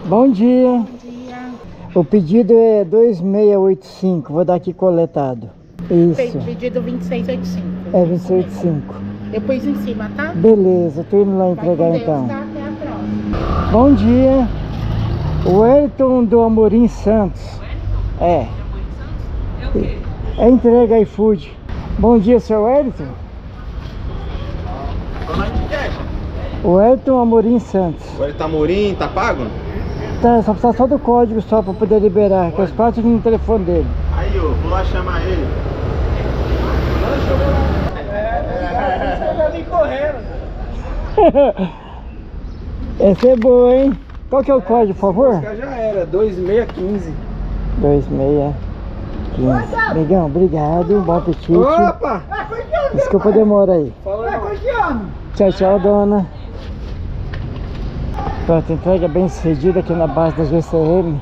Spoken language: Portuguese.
Bom dia. Bom dia. O pedido é 2685. Vou dar aqui coletado. Isso. Pedido 2685. É 2685. Eu pus em cima, tá? Beleza, tô indo lá entregar Vai com Deus, então. tá? Até a próxima. Bom dia. O Wellington do Amorim Santos. É. É entrega iFood. Bom dia, seu Wellington. O Wellington Amorim Santos. O Wellington Amorim, tá pago? Tá, só precisa só do código só pra poder liberar, que os pratos no telefone dele. Aí, ó, vou lá chamar ele. Eu vim correndo. Essa é boa, hein? Qual que é o código, por favor? Já era, 2615. 2615. Amigão, obrigado, bom apetite. Opa! Desculpa a demora aí. Falou, irmão. Tchau, tchau, dona. Pronto, entrega bem cedida aqui na base da GCM.